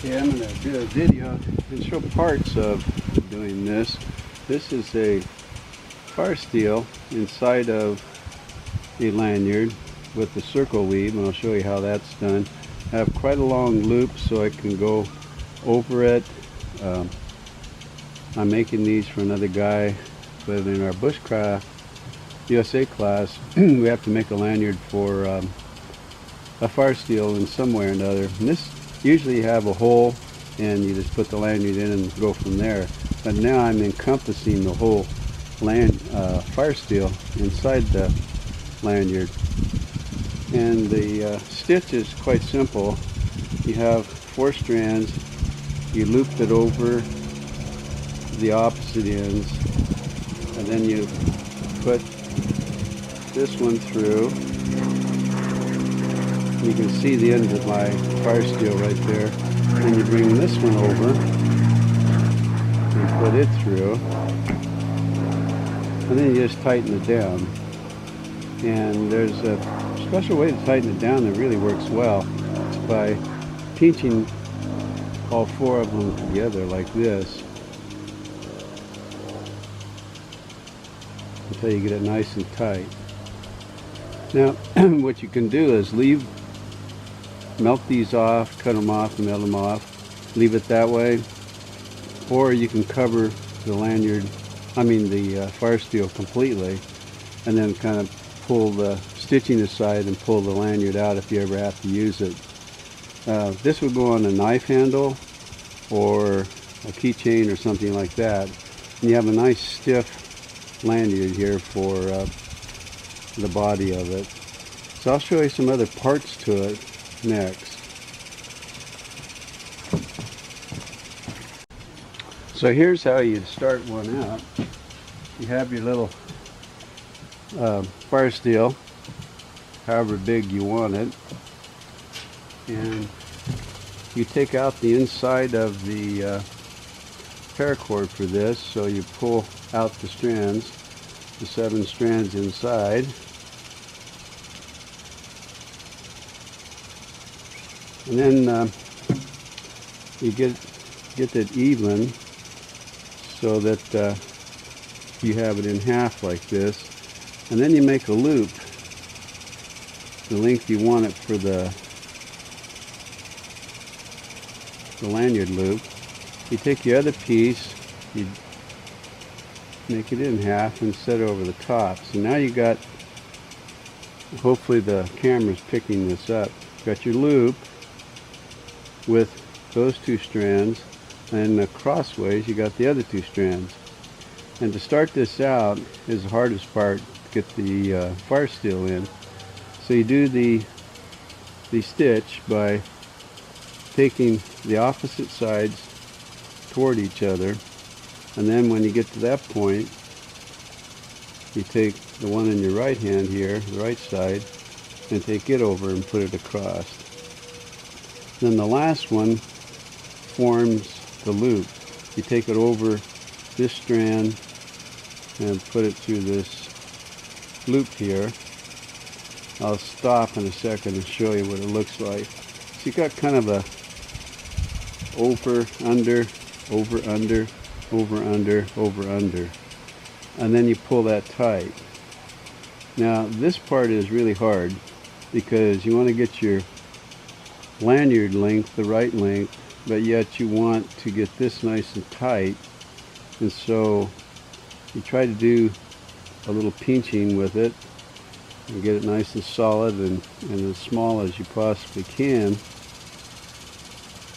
Okay, I'm going to do a video and show parts of doing this. This is a Firesteel inside of a lanyard with the circle weave, and I'll show you how that's done. I have quite a long loop so I can go over it. I'm making these for another guy, but in our Bushcraft USA class we have to make a lanyard for a Firesteel in some way or another. And this usually you have a hole and you just put the lanyard in and go from there. But now I'm encompassing the whole Firesteel inside the lanyard. And the stitch is quite simple. You have 4 strands, you loop it over the opposite ends, and then you put this one through. You can see the end of my Firesteel right there. And you bring this one over and put it through, and then you just tighten it down. And there's a special way to tighten it down that really works well. It's by pinching all 4 of them together like this until you get it nice and tight. Now what you can do is melt these off, cut them off, melt them off, leave it that way, or you can cover the lanyard, the Firesteel completely, and then kind of pull the stitching aside and pull the lanyard out if you ever have to use it. This would go on a knife handle or a keychain or something like that, and you have a nice stiff lanyard here for the body of it. So I'll show you some other parts to it next. So here's how you start one out. You have your little Firesteel, however big you want it, and you take out the inside of the paracord for this. So you pull out the strands, the 7 strands inside, and then you get it even so that you have it in half like this, and then you make a loop the length you want it for the lanyard loop. You take the other piece, you make it in half and set it over the top. So now you got, hopefully the camera's picking this up, got your loop with those 2 strands, and crossways you got the other 2 strands. And to start this out is the hardest part, to get the Firesteel in. So you do the stitch by taking the opposite sides toward each other, and then when you get to that point you take the one in your right hand here, the right side, and take it over and put it across. Then the last one forms the loop. You take it over this strand and put it through this loop here. I'll stop in a second and show you what it looks like. So you got kind of a over, under, over, under, over, under, over, under, and then you pull that tight. Now this part is really hard because you want to get your lanyard length the right length, but yet you want to get this nice and tight, and so you try to do a little pinching with it and get it nice and solid and as small as you possibly can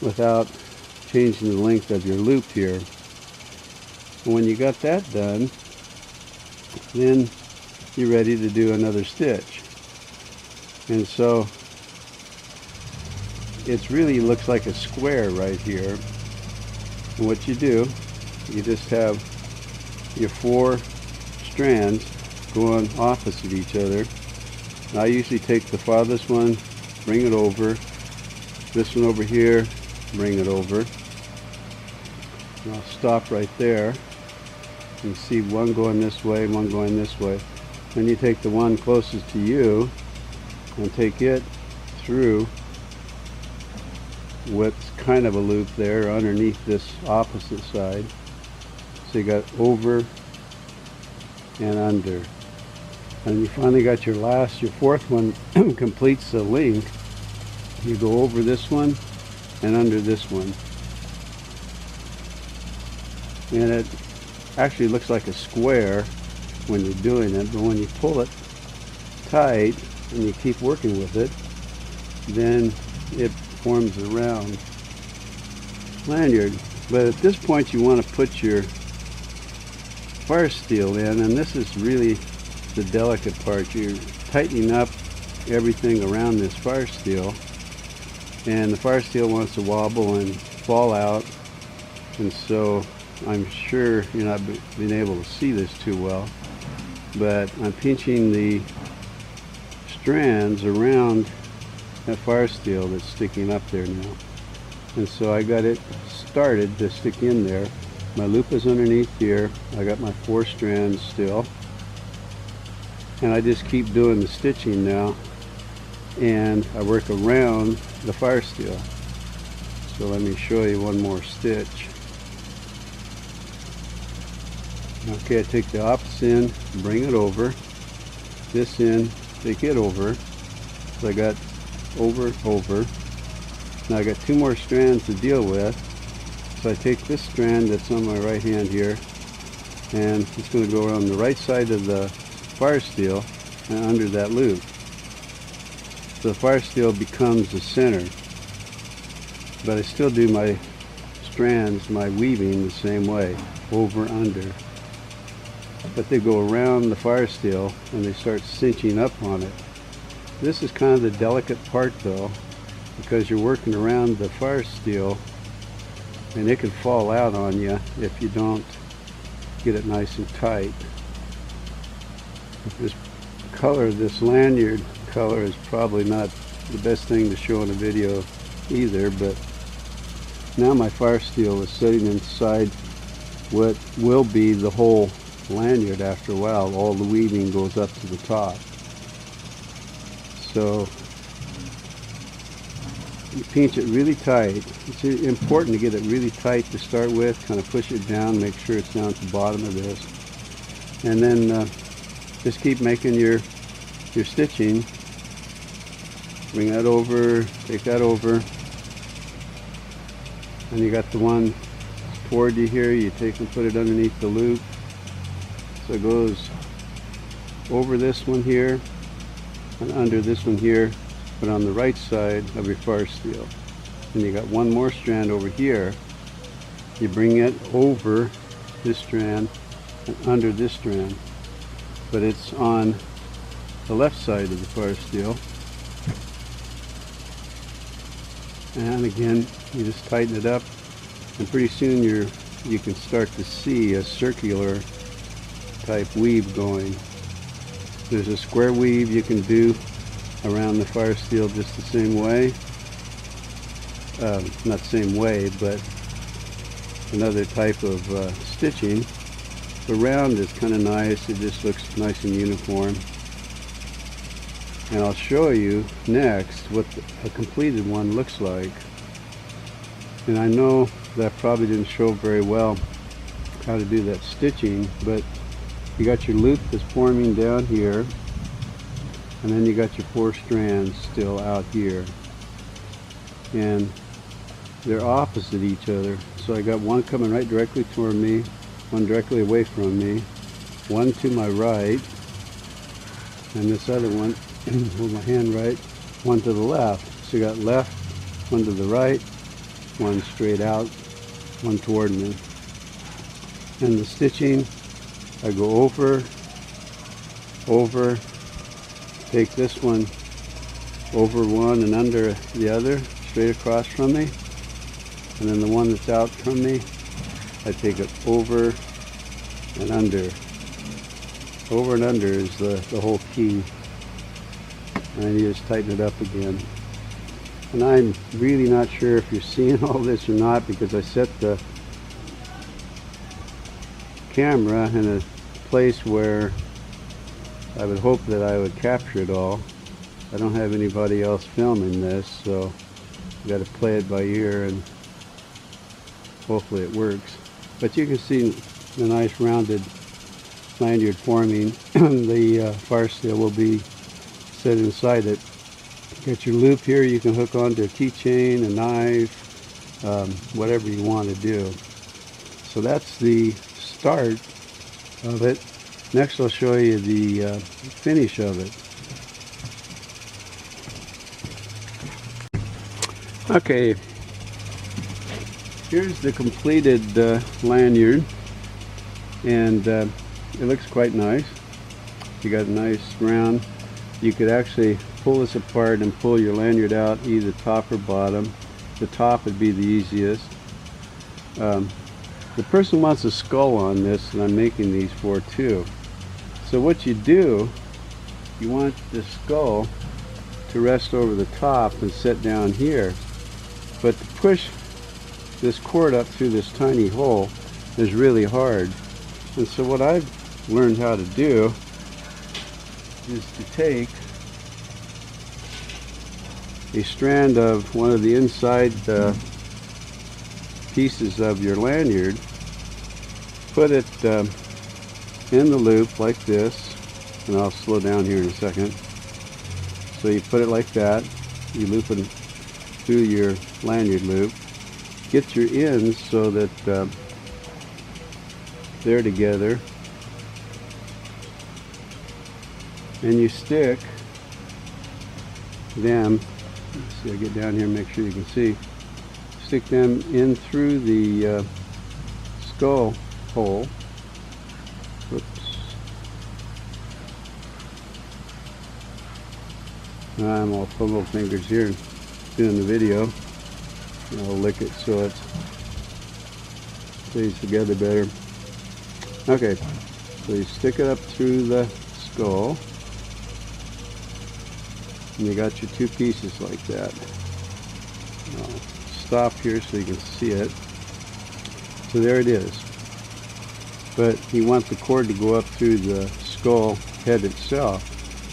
without changing the length of your loop here. And when you got that done, then you're ready to do another stitch. And so it really looks like a square right here. And what you do, you just have your 4 strands going opposite each other. And I usually take the farthest one, bring it over, this one over here, bring it over. And I'll stop right there. You can see one going this way, one going this way. Then you take the one closest to you and take it through what's kind of a loop there underneath this opposite side. So you got over and under. And you finally got your fourth one completes the link. You go over this one and under this one. And it actually looks like a square when you're doing it, but when you pull it tight and you keep working with it, then it forms a round lanyard. But at this point you want to put your Firesteel in, and this is really the delicate part. You're tightening up everything around this Firesteel, and the Firesteel wants to wobble and fall out, and so I'm sure you're not being able to see this too well, but I'm pinching the strands around that Firesteel that's sticking up there now. And so I got it started to stick in there. My loop is underneath here. I got my 4 strands still. And I just keep doing the stitching now. And I work around the Firesteel. So let me show you one more stitch. Okay, I take the opposite end, bring it over. This end, take it over. So I got over, over. Now I got 2 more strands to deal with. So I take this strand that's on my right hand here, and it's going to go around the right side of the Firesteel and under that loop. So the Firesteel becomes the center. But I still do my strands, my weaving the same way, over, under. But they go around the Firesteel and they start cinching up on it. This is kind of the delicate part though, because you're working around the Firesteel and it can fall out on you if you don't get it nice and tight. This color, this lanyard color, is probably not the best thing to show in a video either, but now my Firesteel is sitting inside what will be the whole lanyard after a while. All the weaving goes up to the top. So you pinch it really tight. It's important to get it really tight to start with. Kind of push it down, make sure it's down at the bottom of this. And then just keep making your stitching. Bring that over, take that over. And you got the one toward you here. You take and put it underneath the loop. So it goes over this one here and under this one here, but on the right side of your Firesteel. And you got one more strand over here. You bring it over this strand and under this strand, but it's on the left side of the Firesteel. And again, you just tighten it up, and pretty soon you can start to see a circular type weave going. There's a square weave you can do around the Firesteel just the same way. Not the same way, but another type of stitching. The round is kind of nice. It just looks nice and uniform. And I'll show you next what a completed one looks like. And I know that probably didn't show very well how to do that stitching, but you got your loop that's forming down here, and then you got your 4 strands still out here, and they're opposite each other. So I got one coming right directly toward me, one directly away from me, one to my right, and this other one with my hand right, one to the left. So you got left, one to the right, one straight out, one toward me. And the stitching, I go over, over, take this one over one and under the other, straight across from me. And then the one that's out from me, I take it over and under. Over and under is the whole key. And you just tighten it up again. And I'm really not sure if you're seeing all this or not, because I set the camera in a place where I would hope that I would capture it all. I don't have anybody else filming this, so You got to play it by ear and hopefully it works. But you can see the nice rounded lanyard forming. The Firesteel will be set inside it. Got your loop here you can hook onto a keychain, a knife, whatever you want to do. So that's the start of it. Next I'll show you the finish of it. Okay, here's the completed lanyard, and it looks quite nice. You got a nice round. You could actually pull this apart and pull your lanyard out either top or bottom. The top would be the easiest. The person wants a skull on this, and I'm making these for too. So what you do, you want the skull to rest over the top and sit down here. But to push this cord up through this tiny hole is really hard. And so what I've learned how to do is to take a strand of one of the inside pieces of your lanyard, put it in the loop like this, and I'll slow down here in a second. So you put it like that, you loop it through your lanyard loop, get your ends so that they're together, and you stick them, let's see, I get down here and make sure you can see, stick them in through the skull hole. Whoops. I'm all fumble fingers here doing the video. I'll lick it so it stays together better. Okay, so you stick it up through the skull, and you got your two pieces like that. I'll stop here so you can see it. So there it is. But you want the cord to go up through the skull head itself.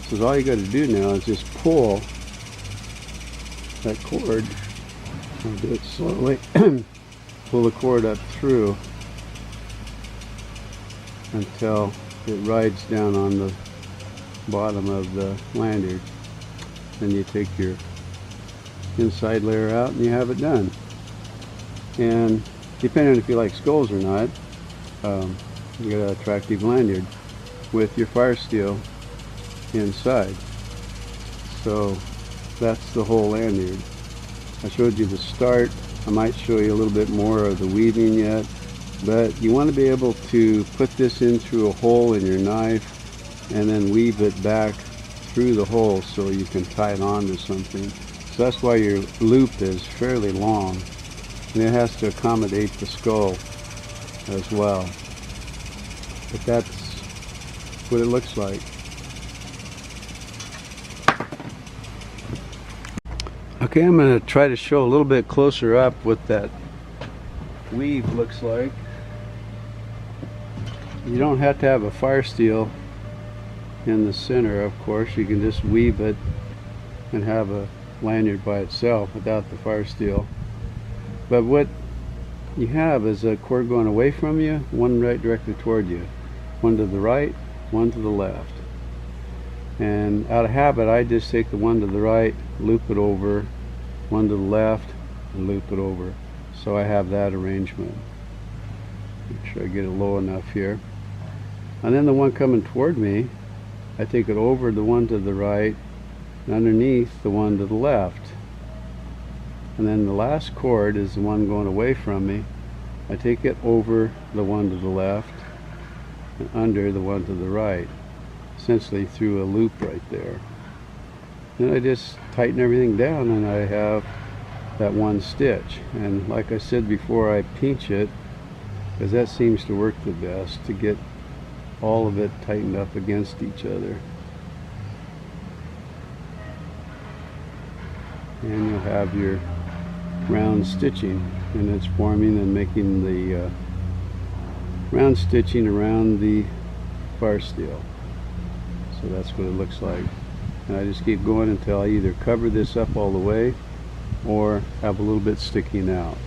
So all you got to do now is just pull that cord. I'll do it slowly. Pull the cord up through until it rides down on the bottom of the lanyard. Then you take your inside layer out and you have it done. And depending on if you like skulls or not, you got an attractive lanyard with your Firesteel inside. So that's the whole lanyard. I showed you the start. I might show you a little bit more of the weaving yet, but you want to be able to put this in through a hole in your knife and then weave it back through the hole so you can tie it on to something. So that's why your loop is fairly long, and it has to accommodate the skull as well. But that's what it looks like. Okay, I'm going to try to show a little bit closer up what that weave looks like. You don't have to have a Firesteel in the center, of course. You can just weave it and have a lanyard by itself without the Firesteel. But what you have is a cord going away from you, one right directly toward you, one to the right, one to the left. And out of habit, I just take the one to the right, loop it over, one to the left, and loop it over. So I have that arrangement. Make sure I get it low enough here. And then the one coming toward me, I take it over the one to the right and underneath the one to the left. And then the last cord is the one going away from me. I take it over the one to the left and under the one to the right, essentially through a loop right there. Then I just tighten everything down and I have that one stitch. And like I said before, I pinch it because that seems to work the best to get all of it tightened up against each other. And you'll have your round stitching, and it's forming and making the round stitching around the Firesteel. So that's what it looks like. And I just keep going until I either cover this up all the way or have a little bit sticking out.